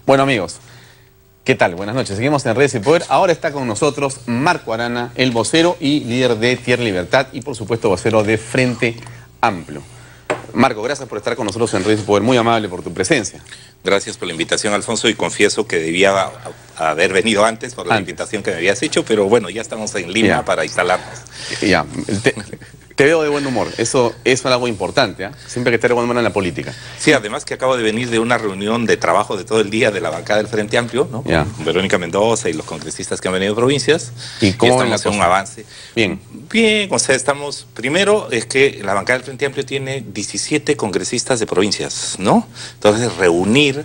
Bueno, amigos, ¿qué tal? Buenas noches. Seguimos en Redes y Poder. Ahora está con nosotros Marco Arana, el vocero y líder de Tierra y Libertad y, por supuesto, vocero de Frente Amplio. Marco, gracias por estar con nosotros en Redes y Poder. Muy amable por tu presencia. Gracias por la invitación, Alfonso, y confieso que debía haber venido antes por la invitación que me habías hecho, pero bueno, ya estamos en Lima para instalarnos. Ya, te veo de buen humor. Eso es algo importante, ¿eh? Siempre hay que estar de buen humor en la política. Sí, además que acabo de venir de una reunión de trabajo de todo el día de la bancada del Frente Amplio, ¿no? Con Verónica Mendoza y los congresistas que han venido de provincias. ¿Y cómo ven la cosa? Un avance. Bien. Bien, o sea, estamos... Primero es que la bancada del Frente Amplio tiene 17 congresistas de provincias, ¿no? Entonces, reunir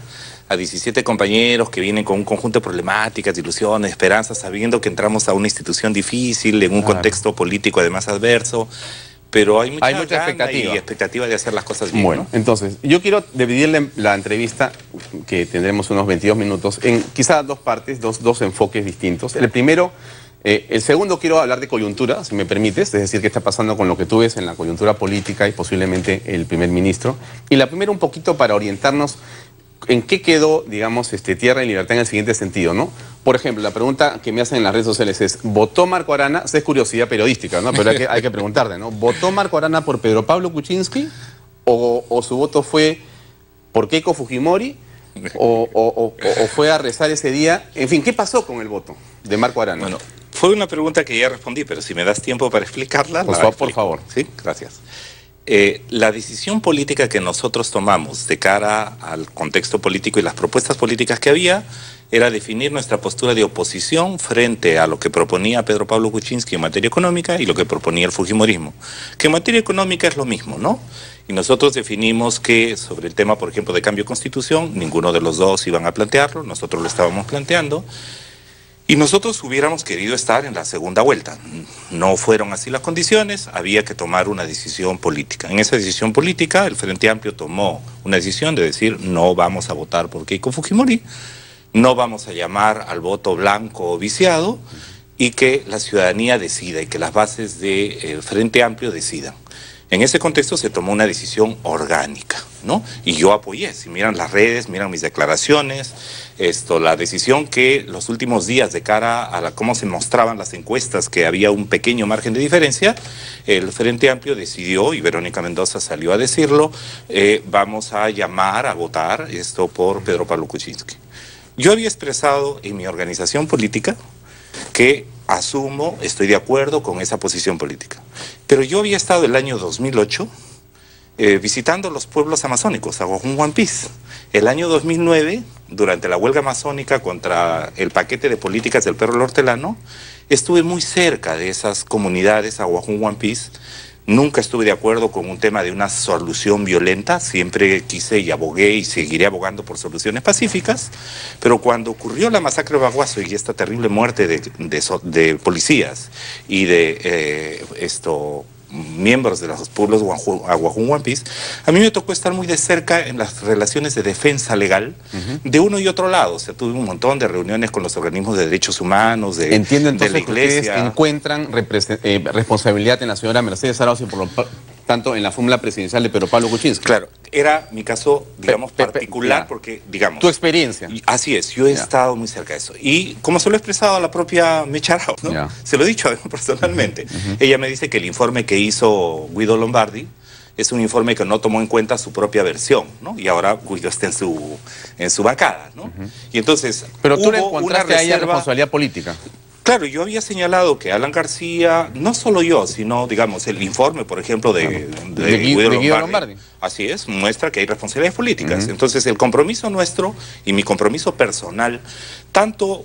a 17 compañeros que vienen con un conjunto de problemáticas, de ilusiones, esperanzas, sabiendo que entramos a una institución difícil, en un contexto político además adverso, pero hay mucha expectativa de hacer las cosas bien. Bueno, ¿no? Entonces, yo quiero dividir la entrevista, que tendremos unos 22 minutos, en quizás dos partes, dos enfoques distintos. El primero, el segundo quiero hablar de coyuntura, si me permites, es decir, qué está pasando con lo que tú ves en la coyuntura política y posiblemente el primer ministro. Y la primera un poquito para orientarnos en qué quedó, digamos, Tierra y Libertad en el siguiente sentido, ¿no? Por ejemplo, la pregunta que me hacen en las redes sociales es, ¿votó Marco Arana? Es curiosidad periodística, ¿no? Pero hay que preguntarte, ¿no? ¿Votó Marco Arana por Pedro Pablo Kuczynski? ¿O su voto fue por Keiko Fujimori? ¿O fue a rezar ese día? En fin, ¿qué pasó con el voto de Marco Arana? Bueno, fue una pregunta que ya respondí, pero si me das tiempo para explicarla... Por favor. Sí, gracias. La decisión política que nosotros tomamos de cara al contexto político y las propuestas políticas que había era definir nuestra postura de oposición frente a lo que proponía Pedro Pablo Kuczynski en materia económica y lo que proponía el fujimorismo, que en materia económica es lo mismo, ¿no? Y nosotros definimos que sobre el tema, por ejemplo, de cambio de constitución, ninguno de los dos iban a plantearlo, nosotros lo estábamos planteando. Y nosotros hubiéramos querido estar en la segunda vuelta. No fueron así las condiciones, había que tomar una decisión política. En esa decisión política, el Frente Amplio tomó una decisión de decir no vamos a votar por Keiko Fujimori, no vamos a llamar al voto blanco o viciado y que la ciudadanía decida y que las bases del Frente Amplio decidan. En ese contexto se tomó una decisión orgánica, ¿no? Y yo apoyé, si miran las redes, miran mis declaraciones, la decisión que los últimos días de cara a cómo se mostraban las encuestas, que había un pequeño margen de diferencia, el Frente Amplio decidió, y Verónica Mendoza salió a decirlo, vamos a llamar a votar por Pedro Pablo Kuczynski. Yo había expresado en mi organización política que asumo, estoy de acuerdo con esa posición política. Pero yo había estado el año 2008 visitando los pueblos amazónicos, Aguajún Huampís. El año 2009, durante la huelga amazónica contra el paquete de políticas del perro hortelano, estuve muy cerca de esas comunidades, Aguajún Huampís. Nunca estuve de acuerdo con un tema de una solución violenta, siempre quise y abogué y seguiré abogando por soluciones pacíficas, pero cuando ocurrió la masacre de Baguazo y esta terrible muerte de policías y de miembros de los pueblos Aguajún Huampís, a mí me tocó estar muy de cerca en las relaciones de defensa legal de uno y otro lado. O sea, tuve un montón de reuniones con los organismos de derechos humanos, Entiendo entonces de la Iglesia. Que ustedes encuentran responsabilidad en la señora Mercedes Arauz y por lo tanto en la fórmula presidencial de Pedro Pablo Kuczynski. Claro, era mi caso, digamos, particular porque, digamos... Tu experiencia. Así es, yo he estado muy cerca de eso. Y como se lo he expresado a la propia Mecha Arauz, ¿no? Se lo he dicho personalmente. Ella me dice que el informe que hizo Guido Lombardi es un informe que no tomó en cuenta su propia versión, ¿no? Y ahora Guido está en su bancada, ¿no? Y entonces... Pero tú le encontraste a ella responsabilidad política. Claro, yo había señalado que Alan García, no solo yo, sino, digamos, el informe, por ejemplo, de Guido Lombardi. Así es, muestra que hay responsabilidades políticas. Entonces, el compromiso nuestro y mi compromiso personal, tanto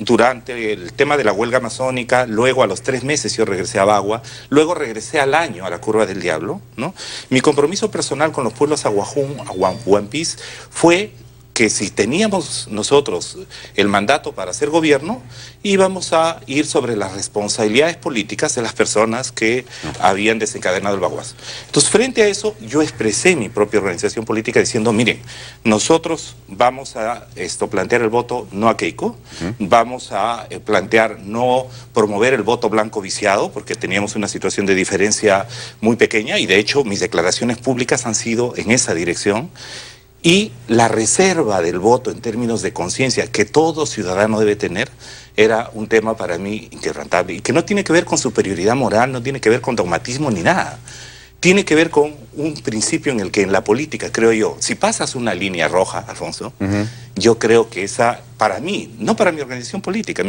durante el tema de la huelga amazónica, luego a los 3 meses yo regresé a Bagua, luego regresé al año a la Curva del Diablo, ¿no? Mi compromiso personal con los pueblos Aguajún, Huampís, fue que si teníamos nosotros el mandato para hacer gobierno, íbamos a ir sobre las responsabilidades políticas de las personas que habían desencadenado el Baguazo. Entonces, frente a eso, yo expresé mi propia organización política diciendo, miren, nosotros vamos a plantear el voto no a Keiko, vamos a plantear no promover el voto blanco viciado, porque teníamos una situación de diferencia muy pequeña, y de hecho mis declaraciones públicas han sido en esa dirección. y la reserva del voto en términos de conciencia que todo ciudadano debe tener era un tema para mí inquebrantable y que no tiene que ver con superioridad moral, no tiene que ver con dogmatismo ni nada. Tiene que ver con un principio en el que en la política, creo yo, si pasas una línea roja, Alfonso, yo creo que esa, para mí, no para mi organización política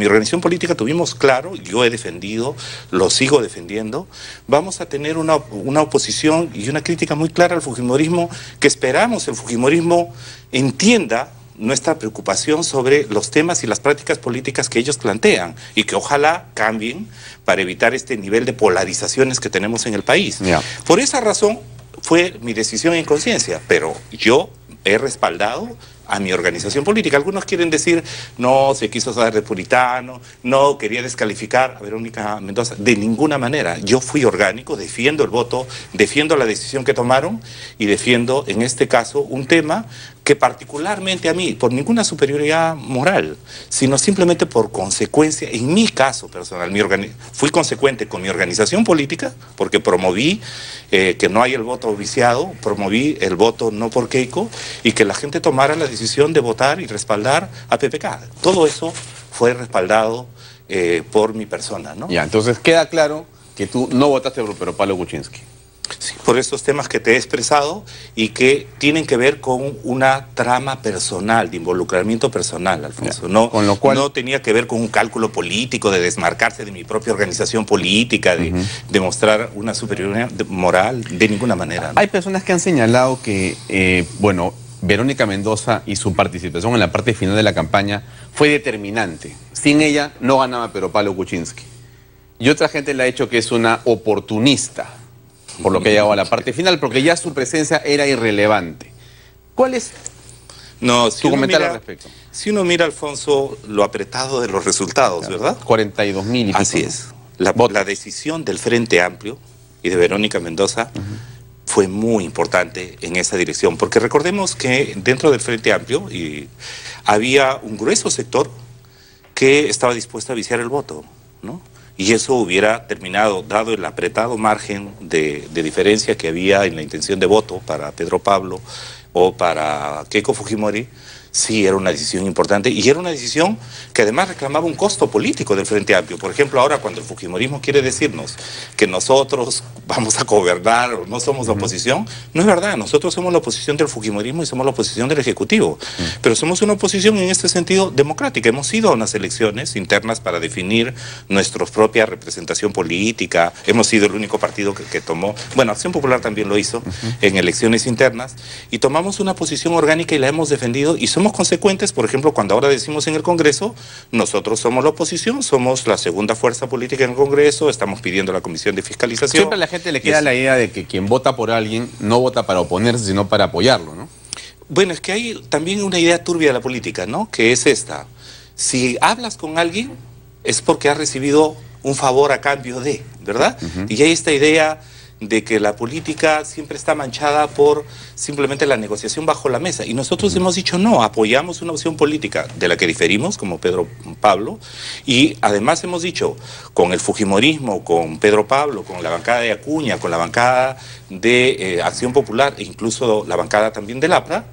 tuvimos claro, yo he defendido, lo sigo defendiendo, vamos a tener una oposición y una crítica muy clara al fujimorismo, que esperamos el fujimorismo entienda nuestra preocupación sobre los temas y las prácticas políticas que ellos plantean y que ojalá cambien para evitar este nivel de polarizaciones que tenemos en el país. Por esa razón fue mi decisión en conciencia, pero yo he respaldado a mi organización política. Algunos quieren decir, no, se quiso ser puritano, no, quería descalificar a Verónica Mendoza. De ninguna manera. Yo fui orgánico, defiendo el voto, defiendo la decisión que tomaron y defiendo, en este caso, un tema que particularmente a mí, por ninguna superioridad moral, sino simplemente por consecuencia, en mi caso personal, fui consecuente con mi organización política, porque promoví que no haya el voto viciado, promoví el voto no por Keiko, y que la gente tomara la decisión de votar y respaldar a PPK. Todo eso fue respaldado por mi persona, ¿no? Ya, entonces queda claro que tú no votaste por Pedro Pablo Kuczynski. Sí, por estos temas que te he expresado y que tienen que ver con una trama personal, de involucramiento personal, Alfonso. No, con lo cual no tenía que ver con un cálculo político de desmarcarse de mi propia organización política, de demostrar una superioridad moral, de ninguna manera, ¿no? Hay personas que han señalado que, bueno, Verónica Mendoza y su participación en la parte final de la campaña fue determinante. Sin ella no ganaba Pedro Pablo Kuczynski. Y otra gente le ha dicho que es una oportunista, por lo que ha llegado a la parte final, porque ya su presencia era irrelevante. ¿Cuál es tu comentario al respecto? Si uno mira, Alfonso, lo apretado de los resultados, claro, ¿verdad? 42.000 y pico. Así es. La decisión del Frente Amplio y de Verónica Mendoza fue muy importante en esa dirección, porque recordemos que dentro del Frente Amplio había un grueso sector que estaba dispuesto a viciar el voto, ¿no? Y eso hubiera terminado, dado el apretado margen de diferencia que había en la intención de voto para Pedro Pablo o para Keiko Fujimori, sí era una decisión importante y era una decisión que además reclamaba un costo político del Frente Amplio. Por ejemplo, ahora cuando el fujimorismo quiere decirnos que nosotros vamos a gobernar o no somos la oposición, no es verdad. Nosotros somos la oposición del fujimorismo y somos la oposición del Ejecutivo. Pero somos una oposición en este sentido democrática. Hemos ido a unas elecciones internas para definir nuestra propia representación política. Hemos sido el único partido que tomó, bueno, Acción Popular también lo hizo en elecciones internas, y tomamos una posición orgánica y la hemos defendido y somos consecuentes. Por ejemplo, cuando ahora decimos en el Congreso, nosotros somos la oposición, somos la segunda fuerza política en el Congreso, estamos pidiendo la Comisión de Fiscalización. Siempre a la gente le queda la idea de que quien vota por alguien no vota para oponerse, sino para apoyarlo, ¿no? Bueno, es que hay también una idea turbia de la política, ¿no? Que es esta: si hablas con alguien es porque has recibido un favor a cambio de, ¿verdad? Y hay esta idea de que la política siempre está manchada por simplemente la negociación bajo la mesa. Y nosotros hemos dicho no, apoyamos una opción política de la que diferimos, como Pedro Pablo, y además hemos dicho, con el fujimorismo, con Pedro Pablo, con la bancada de Acuña, con la bancada de Acción Popular e incluso la bancada también del APRA,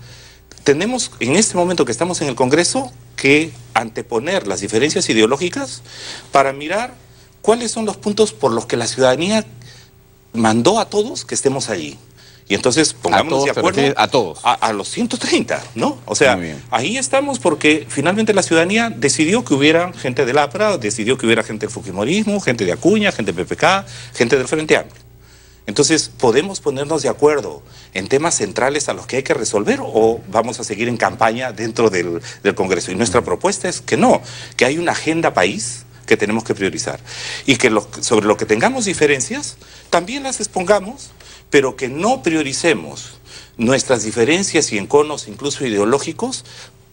tenemos en este momento que estamos en el Congreso que anteponer las diferencias ideológicas para mirar cuáles son los puntos por los que la ciudadanía mandó a todos que estemos allí. Y entonces pongámonos de acuerdo a todos. A los 130, ¿no? O sea, ahí estamos porque finalmente la ciudadanía decidió que hubiera gente del APRA, decidió que hubiera gente del fujimorismo, gente de Acuña, gente del PPK, gente del Frente Amplio. Entonces, ¿podemos ponernos de acuerdo en temas centrales a los que hay que resolver o vamos a seguir en campaña dentro del Congreso? Y nuestra propuesta es que no, que hay una agenda país que tenemos que priorizar y que sobre lo que tengamos diferencias también las expongamos, pero que no prioricemos nuestras diferencias y enconos incluso ideológicos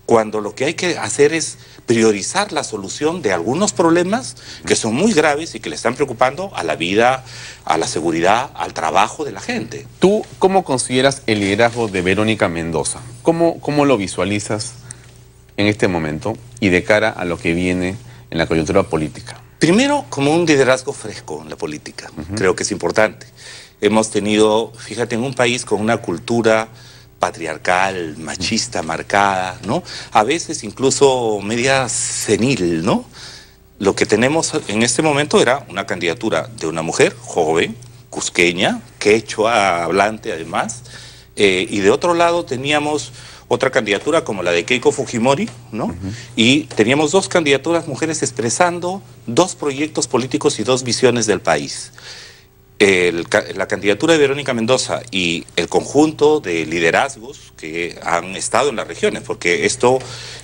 cuando lo que hay que hacer es priorizar la solución de algunos problemas que son muy graves y que le están preocupando a la vida, a la seguridad, al trabajo de la gente. ¿Tú cómo consideras el liderazgo de Verónica Mendoza? ¿Cómo lo visualizas en este momento y de cara a lo que viene en la coyuntura política? Primero, como un liderazgo fresco en la política. Creo que es importante. Hemos tenido, fíjate, en un país con una cultura patriarcal, machista, marcada, ¿no? A veces incluso media senil, ¿no? Lo que tenemos en este momento era una candidatura de una mujer joven, cusqueña, quechua hablante además, y de otro lado teníamos otra candidatura como la de Keiko Fujimori, ¿no? Y teníamos dos candidaturas mujeres expresando dos proyectos políticos y dos visiones del país. La candidatura de Verónica Mendoza y el conjunto de liderazgos que han estado en las regiones, porque esto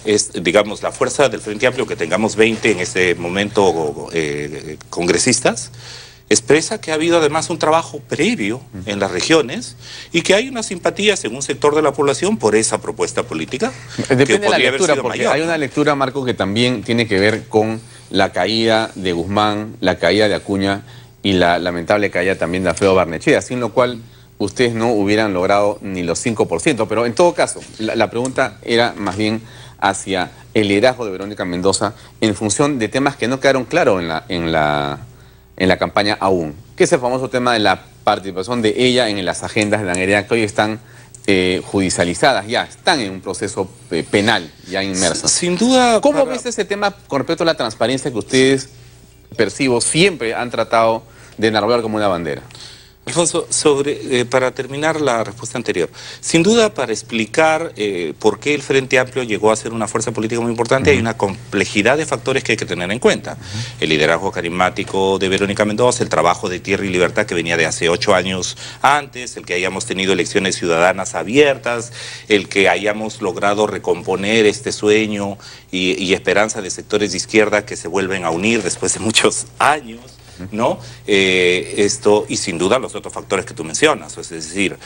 es, digamos, la fuerza del Frente Amplio, que tengamos 20 en este momento congresistas, expresa que ha habido además un trabajo previo en las regiones y que hay una simpatía en un sector de la población por esa propuesta política. Depende de la lectura, porque mayor, hay una lectura, Marco, que también tiene que ver con la caída de Guzmán, la caída de Acuña y la lamentable caída también de Alfredo Barnechea, sin lo cual ustedes no hubieran logrado ni los 5%. Pero en todo caso, la pregunta era más bien hacia el liderazgo de Verónica Mendoza en función de temas que no quedaron claros en la campaña aún, que es el famoso tema de la participación de ella en las agendas de la Nerea, que hoy están judicializadas, ya están en un proceso penal, ya inmersas. Sin duda. ¿Cómo ves ese tema con respecto a la transparencia que ustedes, percibo, siempre han tratado de enarbolar como una bandera? Alfonso, para terminar la respuesta anterior, sin duda para explicar por qué el Frente Amplio llegó a ser una fuerza política muy importante, hay una complejidad de factores que hay que tener en cuenta. El liderazgo carismático de Verónica Mendoza, el trabajo de Tierra y Libertad que venía de hace 8 años antes, el que hayamos tenido elecciones ciudadanas abiertas, el que hayamos logrado recomponer este sueño y esperanza de sectores de izquierda que se vuelven a unir después de muchos años, ¿no? Y sin duda los otros factores que tú mencionas, es decir,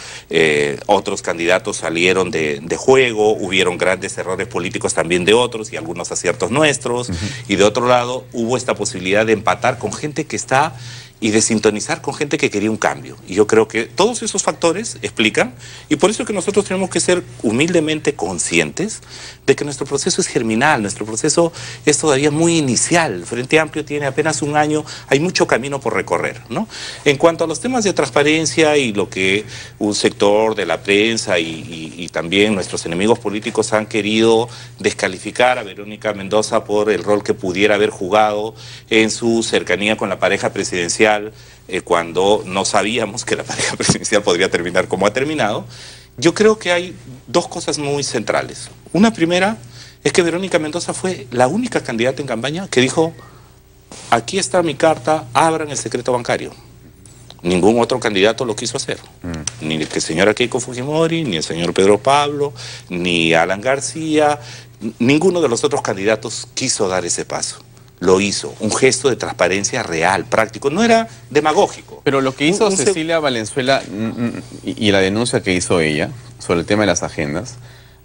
otros candidatos salieron de juego, hubieron grandes errores políticos también de otros y algunos aciertos nuestros, y de otro lado hubo esta posibilidad de empatar con gente que está y de sintonizar con gente que quería un cambio. Y yo creo que todos esos factores explican, y por eso es que nosotros tenemos que ser humildemente conscientes de que nuestro proceso es germinal, nuestro proceso es todavía muy inicial. El Frente Amplio tiene apenas 1 año, hay mucho camino por recorrer, ¿no? En cuanto a los temas de transparencia y lo que un sector de la prensa y también nuestros enemigos políticos han querido descalificar a Verónica Mendoza por el rol que pudiera haber jugado en su cercanía con la pareja presidencial, cuando no sabíamos que la pareja presidencial podría terminar como ha terminado, yo creo que hay dos cosas muy centrales. Una primera es que Verónica Mendoza fue la única candidata en campaña que dijo: aquí está mi carta, abran el secreto bancario. Ningún otro candidato lo quiso hacer. Ni el señora Keiko Fujimori, ni el señor Pedro Pablo, ni Alan García, ninguno de los otros candidatos quiso dar ese paso. Lo hizo, un gesto de transparencia real, práctico, no era demagógico. Pero lo que hizo Cecilia Valenzuela y la denuncia que hizo ella sobre el tema de las agendas,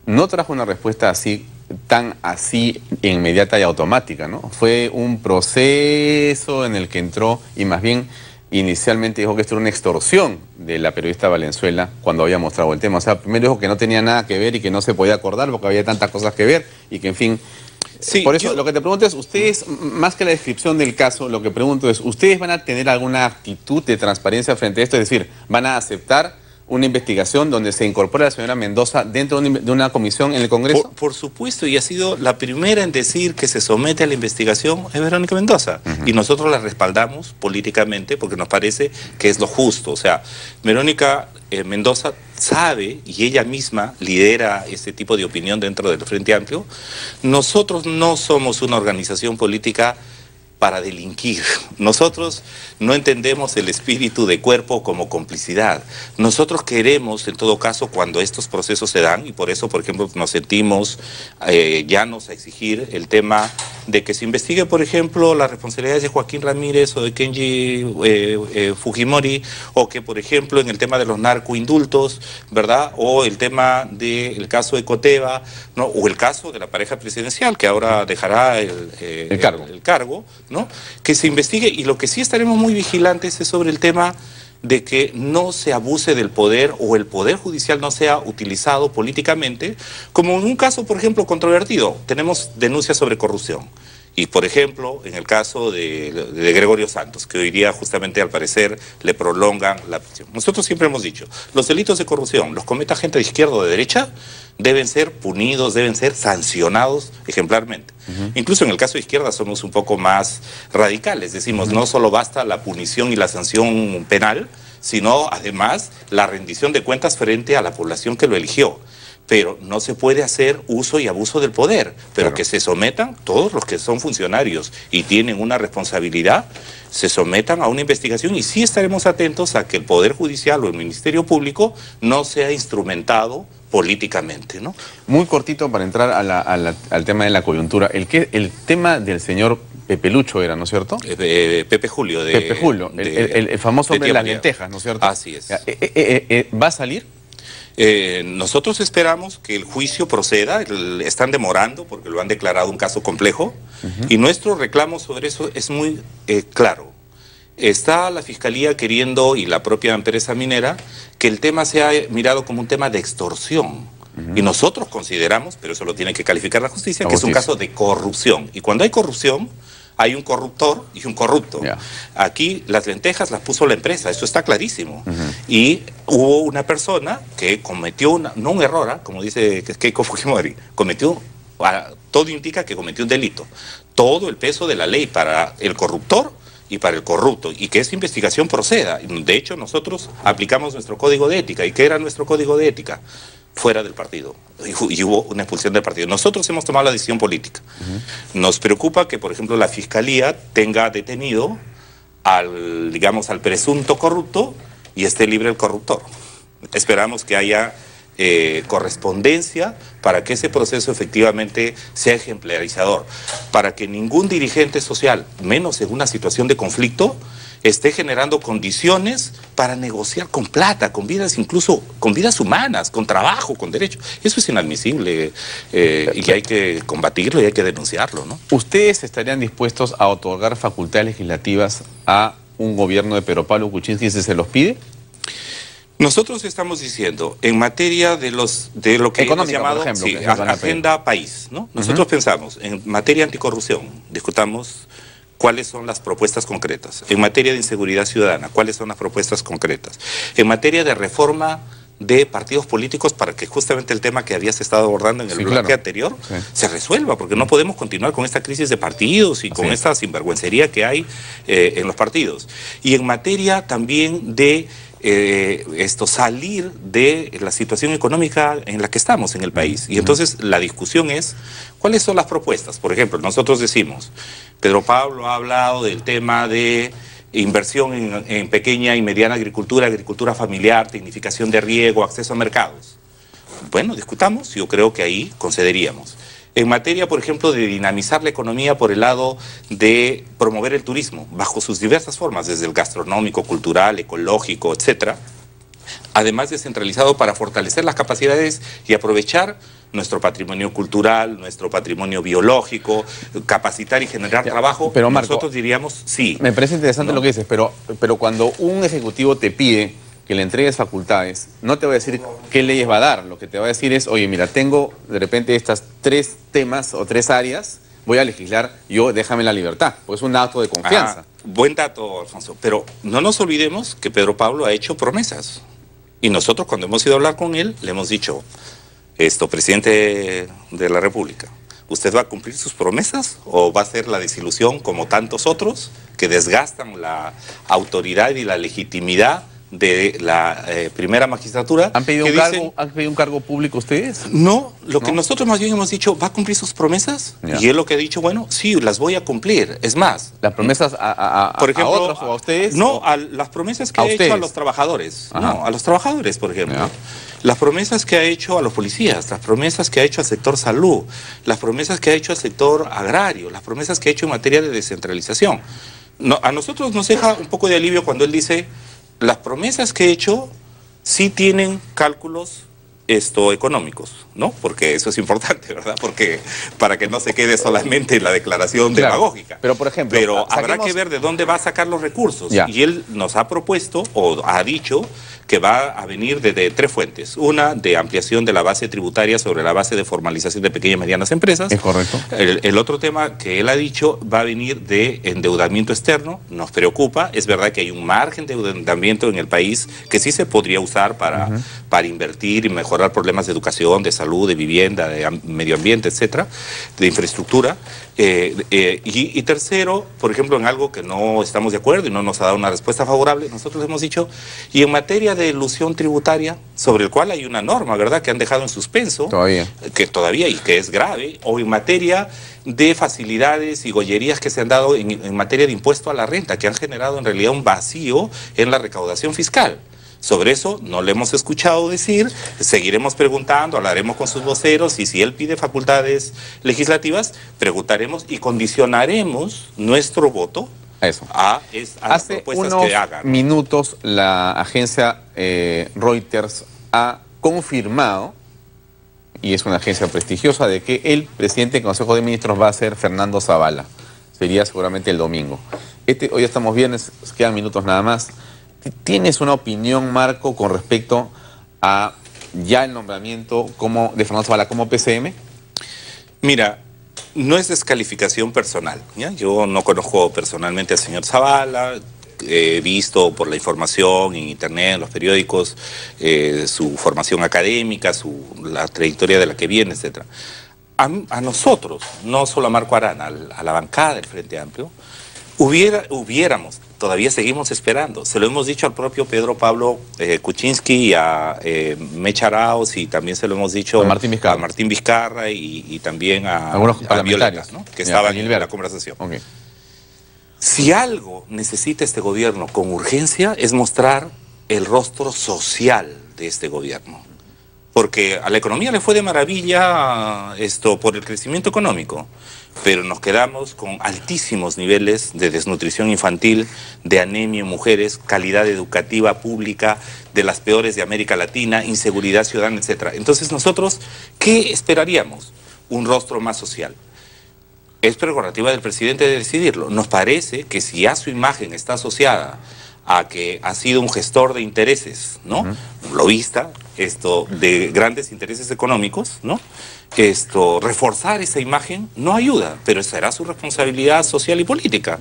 no trajo una respuesta así, tan así inmediata y automática, ¿no? Fue un proceso en el que entró y más bien inicialmente dijo que esto era una extorsión de la periodista Valenzuela cuando había mostrado el tema. O sea, primero dijo que no tenía nada que ver y que no se podía acordar porque había tantas cosas que ver y que, en fin... Sí, por eso lo que te pregunto es, ustedes, más que la descripción del caso, lo que pregunto es, ¿ustedes van a tener alguna actitud de transparencia frente a esto? Es decir, ¿van a aceptar una investigación donde se incorpore a la señora Mendoza dentro de una comisión en el Congreso? Por supuesto, y ha sido la primera en decir que se somete a la investigación es Verónica Mendoza. Y nosotros la respaldamos políticamente porque nos parece que es lo justo. O sea, Verónica Mendoza sabe, y ella misma lidera este tipo de opinión dentro del Frente Amplio. Nosotros no somos una organización política para delinquir. Nosotros no entendemos el espíritu de cuerpo como complicidad. Nosotros queremos, en todo caso, cuando estos procesos se dan, y por eso, por ejemplo, nos sentimos llanos a exigir el tema de que se investigue, por ejemplo, las responsabilidades de Joaquín Ramírez o de Kenji Fujimori, o que, por ejemplo, en el tema de los narcoindultos, ¿verdad? O el tema del caso de Coteva, ¿no? O el caso de la pareja presidencial, que ahora dejará el cargo, ¿no? Que se investigue, y lo que sí estaremos muy vigilantes es sobre el tema de que no se abuse del poder o el poder judicial no sea utilizado políticamente, como en un caso, por ejemplo, controvertido. Tenemos denuncias sobre corrupción Y, por ejemplo, en el caso de Gregorio Santos, que hoy día justamente al parecer le prolongan la prisión. Nosotros siempre hemos dicho, los delitos de corrupción, los cometa gente de izquierda o de derecha, deben ser punidos, deben ser sancionados ejemplarmente. Incluso en el caso de izquierda somos un poco más radicales, decimos, no solo basta la punición y la sanción penal, sino además la rendición de cuentas frente a la población que lo eligió. Pero no se puede hacer uso y abuso del poder, pero claro, que se sometan todos los que son funcionarios y tienen una responsabilidad, se sometan a una investigación y sí estaremos atentos a que el Poder Judicial o el Ministerio Público no sea instrumentado políticamente, ¿no? Muy cortito para entrar al tema de la coyuntura. El tema del señor Pepe Lucho era, ¿no es cierto? Pepe Julio. Pepe Julio, el famoso hombre de las lentejas, ¿no es cierto? Así es. ¿Va a salir? Nosotros esperamos que el juicio proceda, están demorando porque lo han declarado un caso complejo, y nuestro reclamo sobre eso es muy claro. Está la Fiscalía queriendo, y la propia empresa minera, que el tema sea mirado como un tema de extorsión. Y nosotros consideramos, pero eso lo tiene que calificar la justicia, que es un caso de corrupción. Y cuando hay corrupción, hay un corruptor y un corrupto. Aquí las lentejas las puso la empresa, eso está clarísimo. Y hubo una persona que cometió, no un error, como dice Keiko Fujimori, todo indica que cometió un delito. Todo el peso de la ley para el corruptor y para el corrupto, y que esa investigación proceda. De hecho, nosotros aplicamos nuestro código de ética. ¿Y qué era nuestro código de ética? Fuera del partido, y hubo una expulsión del partido. Nosotros hemos tomado la decisión política. Nos preocupa que, por ejemplo, la Fiscalía tenga detenido al presunto corrupto y esté libre el corruptor. Esperamos que haya correspondencia para que ese proceso efectivamente sea ejemplarizador, para que ningún dirigente social, menos en una situación de conflicto, esté generando condiciones para negociar con plata, con vidas, incluso con vidas humanas, con trabajo, con derechos. Eso es inadmisible y hay que combatirlo y hay que denunciarlo, ¿no? ¿Ustedes estarían dispuestos a otorgar facultades legislativas a un gobierno de Pedro Pablo Kuczynski si se los pide? Nosotros estamos diciendo, en materia de lo que hemos llamado agenda país, ¿no? Nosotros pensamos, en materia anticorrupción, discutamos cuáles son las propuestas concretas. En materia de inseguridad ciudadana, cuáles son las propuestas concretas. En materia de reforma de partidos políticos, para que justamente el tema que habías estado abordando en el bloque anterior se resuelva, porque no podemos continuar con esta crisis de partidos y con esta sinvergüencería que hay en los partidos. Y en materia también de salir de la situación económica en la que estamos en el país. Y entonces la discusión es, ¿cuáles son las propuestas? Por ejemplo, nosotros decimos, Pedro Pablo ha hablado del tema de inversión en pequeña y mediana agricultura, agricultura familiar, tecnificación de riego, acceso a mercados. Bueno, discutamos, yo creo que ahí concederíamos. En materia, por ejemplo, de dinamizar la economía por el lado de promover el turismo, bajo sus diversas formas, desde el gastronómico, cultural, ecológico, etcétera, además descentralizado para fortalecer las capacidades y aprovechar nuestro patrimonio cultural, nuestro patrimonio biológico, capacitar y generar trabajo. Pero Marco, nosotros diríamos sí. Me parece interesante lo que dices, pero cuando un ejecutivo te pide que le entregues facultades, no te va a decir qué leyes va a dar. Lo que te va a decir es, oye, mira, tengo de repente estas 3 temas o 3 áreas, voy a legislar, déjame la libertad, pues es un acto de confianza. Buen dato, Alfonso, pero no nos olvidemos que Pedro Pablo ha hecho promesas. Y nosotros, cuando hemos ido a hablar con él, le hemos dicho, presidente de la República, ¿usted va a cumplir sus promesas o va a ser la desilusión como tantos otros que desgastan la autoridad y la legitimidad de la primera magistratura? ¿Han pedido un cargo público ustedes? No, que nosotros más bien hemos dicho, ¿va a cumplir sus promesas? Y él lo que ha dicho, bueno, sí, las voy a cumplir. Es más, ¿las promesas por ejemplo, a otros o a ustedes? No, a las promesas que ha hecho a los trabajadores. No, a los trabajadores, por ejemplo. Las promesas que ha hecho a los policías, las promesas que ha hecho al sector salud, las promesas que ha hecho al sector agrario, las promesas que ha hecho en materia de descentralización. A nosotros nos deja un poco de alivio cuando él dice, las promesas que he hecho sí tienen cálculos económicos, ¿no? Porque eso es importante, ¿verdad? Porque para que no se quede solamente en la declaración demagógica. Pero, por ejemplo, habrá que ver de dónde va a sacar los recursos. Y él nos ha propuesto, o ha dicho, que va a venir de tres fuentes. Una, de ampliación de la base tributaria sobre la base de formalización de pequeñas y medianas empresas. Es correcto. El otro tema que él ha dicho va a venir de endeudamiento externo. Nos preocupa. Es verdad que hay un margen de endeudamiento en el país que sí se podría usar para invertir y mejorar problemas de educación, de salud, de vivienda, de medio ambiente, etcétera, de infraestructura. Y tercero, por ejemplo, en algo que no estamos de acuerdo y no nos ha dado una respuesta favorable, nosotros hemos dicho, y en materia de elusión tributaria, sobre el cual hay una norma, ¿verdad?, que han dejado en suspenso, que todavía y que es grave, o en materia de facilidades y gollerías que se han dado en materia de impuesto a la renta, que han generado en realidad un vacío en la recaudación fiscal. Sobre eso no le hemos escuchado decir, seguiremos preguntando, hablaremos con sus voceros y si él pide facultades legislativas, preguntaremos y condicionaremos nuestro voto a las propuestas que hagan. Hace unos minutos la agencia Reuters ha confirmado, y es una agencia prestigiosa, de que el presidente del Consejo de Ministros va a ser Fernando Zavala. Sería seguramente el domingo. Hoy estamos viernes, quedan minutos nada más. ¿Tienes una opinión, Marco, con respecto a ya el nombramiento de Fernando Zavala como PCM? Mira, no es descalificación personal, ¿ya? Yo no conozco personalmente al señor Zavala, he visto por la información en internet, en los periódicos, su formación académica, la trayectoria de la que viene, etc. A nosotros, no solo a Marco Arana, a la bancada del Frente Amplio, hubiéramos, todavía seguimos esperando, se lo hemos dicho al propio Pedro Pablo Kuczynski y a Mecha Arauz, y también se lo hemos dicho a Martín Vizcarra y también a Violeta, ¿no?, que estaban en la conversación. Okay. Si algo necesita este gobierno con urgencia es mostrar el rostro social de este gobierno. Porque a la economía le fue de maravilla por el crecimiento económico, pero nos quedamos con altísimos niveles de desnutrición infantil, de anemia en mujeres, calidad educativa pública de las peores de América Latina, inseguridad ciudadana, etc. Entonces nosotros, ¿qué esperaríamos? Un rostro más social. Es prerrogativa del presidente de decidirlo. Nos parece que si ya su imagen está asociada a que ha sido un gestor de intereses, ¿no? Un lobista, de grandes intereses económicos, ¿no? Reforzar esa imagen no ayuda, pero será su responsabilidad social y política.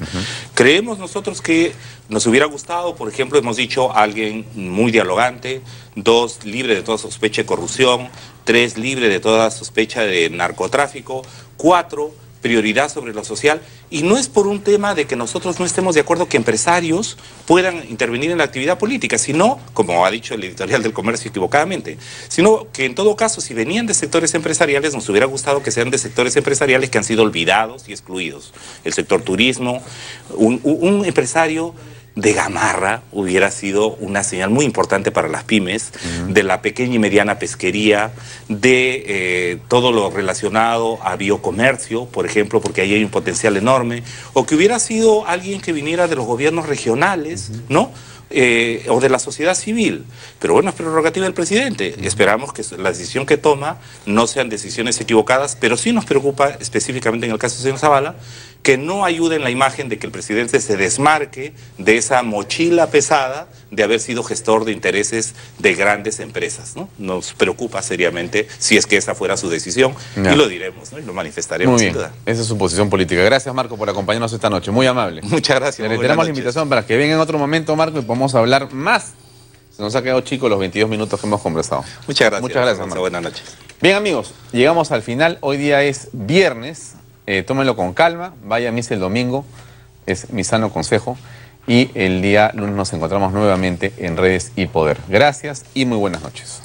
Creemos nosotros que nos hubiera gustado, por ejemplo, hemos dicho, alguien muy dialogante, 2, libre de toda sospecha de corrupción, 3, libre de toda sospecha de narcotráfico, 4, prioridad sobre lo social, y no es por un tema de que nosotros no estemos de acuerdo que empresarios puedan intervenir en la actividad política, sino, como ha dicho el editorial del Comercio equivocadamente, sino que en todo caso, si venían de sectores empresariales, nos hubiera gustado que sean de sectores empresariales que han sido olvidados y excluidos. El sector turismo, un empresario de Gamarra hubiera sido una señal muy importante para las pymes, de la pequeña y mediana pesquería, de todo lo relacionado a biocomercio, por ejemplo, porque ahí hay un potencial enorme, o que hubiera sido alguien que viniera de los gobiernos regionales, ¿no?, o de la sociedad civil. Pero bueno, es prerrogativa del presidente. Esperamos que la decisión que toma no sean decisiones equivocadas, pero sí nos preocupa específicamente en el caso del señor Zavala, que no ayude en la imagen de que el presidente se desmarque de esa mochila pesada de haber sido gestor de intereses de grandes empresas, ¿no? Nos preocupa seriamente si es que esa fuera su decisión, y lo diremos, ¿no?, y lo manifestaremos. Muy bien, sin duda. Esa es su posición política. Gracias, Marco, por acompañarnos esta noche. Muy amable. Muchas gracias. Le reiteramos la invitación para que venga en otro momento, Marco, y podamos hablar más. Se nos ha quedado chico los 22 minutos que hemos conversado. Muchas gracias. Muchas gracias, Marco. Buenas noches. Bien, amigos, llegamos al final. Hoy día es viernes. Tómenlo con calma. Vaya a misa el domingo. Es mi sano consejo. Y el día lunes nos encontramos nuevamente en Redes y Poder. Gracias y muy buenas noches.